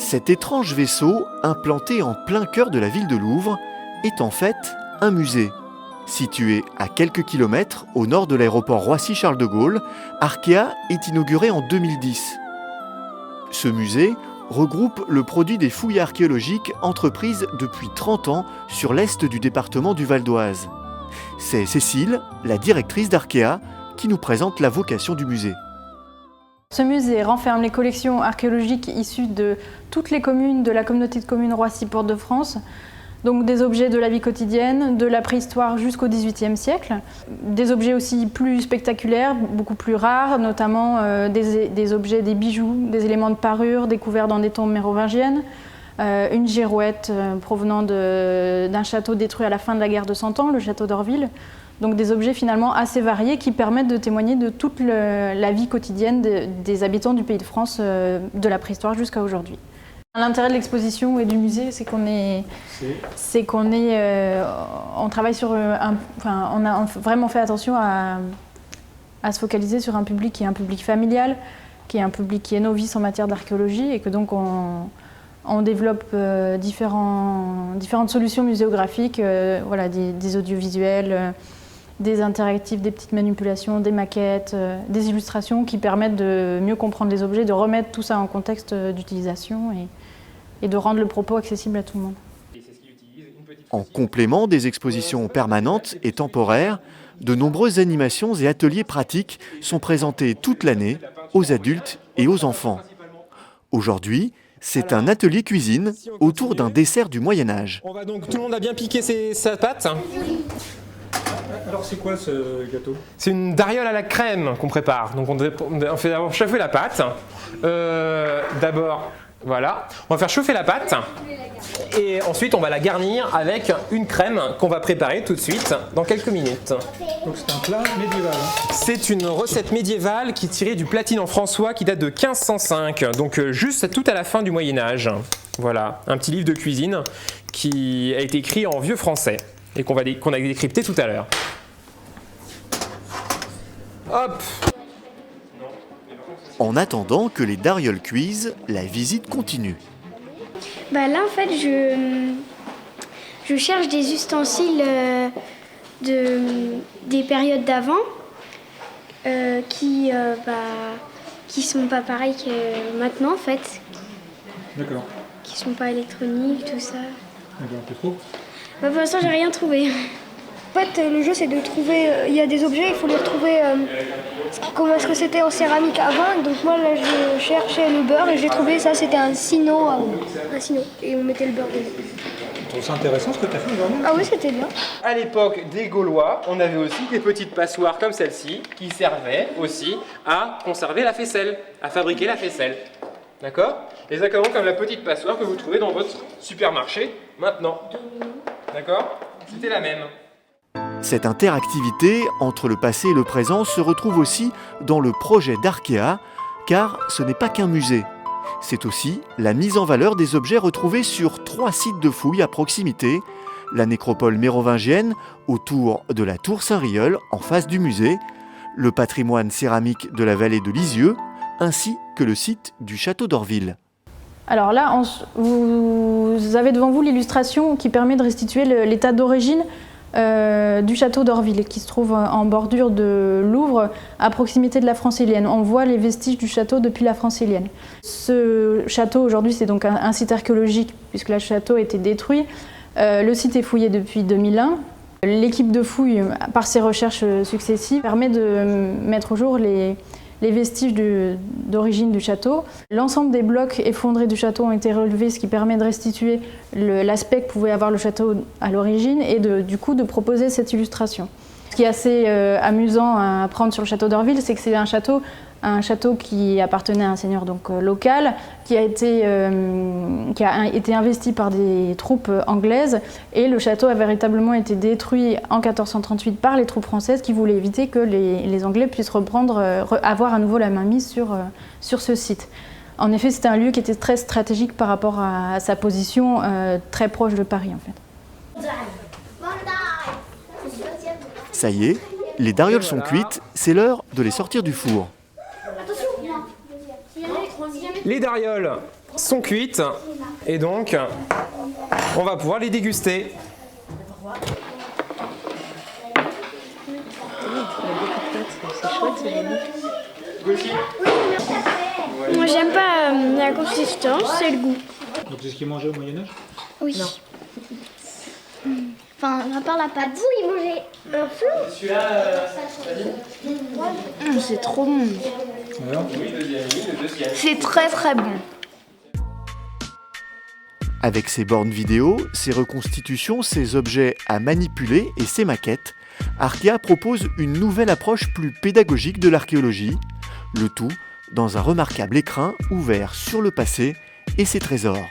Cet étrange vaisseau, implanté en plein cœur de la ville de Louvre, est en fait un musée. Situé à quelques kilomètres au nord de l'aéroport Roissy-Charles de Gaulle, Arkea est inauguré en 2010. Ce musée regroupe le produit des fouilles archéologiques entreprises depuis 30 ans sur l'est du département du Val d'Oise. C'est Cécile, la directrice d'Arkea, qui nous présente la vocation du musée. Ce musée renferme les collections archéologiques issues de toutes les communes de la communauté de communes Roissy-Porte-de-France, donc des objets de la vie quotidienne, de la préhistoire jusqu'au XVIIIe siècle, des objets aussi plus spectaculaires, beaucoup plus rares, notamment des objets, des bijoux, des éléments de parure découverts dans des tombes mérovingiennes, une girouette provenant d'un château détruit à la fin de la guerre de Cent Ans, le château d'Orville. Donc des objets finalement assez variés qui permettent de témoigner de toute la vie quotidienne des habitants du pays de France de la préhistoire jusqu'à aujourd'hui. L'intérêt de l'exposition et du musée, c'est on travaille sur on a vraiment fait attention à se focaliser sur un public qui est un public familial, qui est un public qui est novice en matière d'archéologie et que donc on développe différentes solutions muséographiques, voilà, des audiovisuels, des interactifs, des petites manipulations, des maquettes, des illustrations qui permettent de mieux comprendre les objets, de remettre tout ça en contexte d'utilisation et de rendre le propos accessible à tout le monde. En complément des expositions permanentes et temporaires, de nombreuses animations et ateliers pratiques sont présentés toute l'année aux adultes et aux enfants. Aujourd'hui, c'est un atelier cuisine autour d'un dessert du Moyen-Âge. Tout le monde a bien piqué sa pâte. Alors c'est quoi ce gâteau? C'est une dariole à la crème qu'on prépare. Donc on fait d'abord chauffer la pâte. D'abord, voilà, on va faire chauffer la pâte et ensuite on va la garnir avec une crème qu'on va préparer tout de suite dans quelques minutes. Donc c'est un plat médiéval. C'est une recette médiévale qui est tirée du Platine en François qui date de 1505, donc juste tout à la fin du Moyen-Âge. Voilà, un petit livre de cuisine qui a été écrit en vieux français et qu'on a décrypté tout à l'heure. Hop! En attendant que les darioles cuisent, la visite continue. Là en fait je cherche des ustensiles des périodes d'avant qui sont pas pareils que maintenant en fait. D'accord. Qui sont pas électroniques, tout ça. D'accord, tu trouves? Pour l'instant j'ai rien trouvé. En fait, le jeu, c'est de trouver. Il y a des objets, il faut les retrouver. Comment est-ce que c'était en céramique avant? Donc moi, là, je cherchais le beurre et j'ai trouvé ça. C'était un sino. Et on mettait le beurre dedans. Tu trouves ça intéressant ce que tu as fait aujourd'hui? Ah oui, c'était bien. À l'époque des Gaulois, on avait aussi des petites passoires comme celle-ci qui servaient aussi à conserver la faisselle, à fabriquer la faisselle. D'accord? Exactement comme la petite passoire que vous trouvez dans votre supermarché maintenant. D'accord? C'était la même. Cette interactivité entre le passé et le présent se retrouve aussi dans le projet d'Arkea, car ce n'est pas qu'un musée. C'est aussi la mise en valeur des objets retrouvés sur 3 sites de fouilles à proximité, la nécropole mérovingienne autour de la tour Saint-Rieul en face du musée, le patrimoine céramique de la vallée de Lisieux, ainsi que le site du château d'Orville. Alors là, vous avez devant vous l'illustration qui permet de restituer l'état d'origine du château d'Orville qui se trouve en bordure de Louvre à proximité de la Francilienne. On voit les vestiges du château depuis la Francilienne. Ce château aujourd'hui c'est donc un site archéologique puisque le château a été détruit. Le site est fouillé depuis 2001. L'équipe de fouilles par ses recherches successives permet de mettre au jour les vestiges d'origine du château. L'ensemble des blocs effondrés du château ont été relevés, ce qui permet de restituer l'aspect que pouvait avoir le château à l'origine et du coup de proposer cette illustration. Ce qui est assez amusant à apprendre sur le château d'Orville, c'est que c'est un château qui appartenait à un seigneur local, qui a été investi par des troupes anglaises, et le château a véritablement été détruit en 1438 par les troupes françaises qui voulaient éviter que les Anglais puissent avoir à nouveau la mainmise sur ce site. En effet, c'était un lieu qui était très stratégique par rapport à sa position très proche de Paris en fait. Ça y est, les darioles sont cuites, c'est l'heure de les sortir du four. Les darioles sont cuites et donc on va pouvoir les déguster. Moi j'aime pas la consistance, c'est le goût. Donc c'est ce qu'ils mangeaient au Moyen-Âge? Oui. Enfin, à part la pâte. Vous, ils mangeaient un flou. C'est trop bon. Alors C'est très très bon. Avec ses bornes vidéo, ses reconstitutions, ses objets à manipuler et ses maquettes, Arkea propose une nouvelle approche plus pédagogique de l'archéologie, le tout dans un remarquable écrin ouvert sur le passé et ses trésors.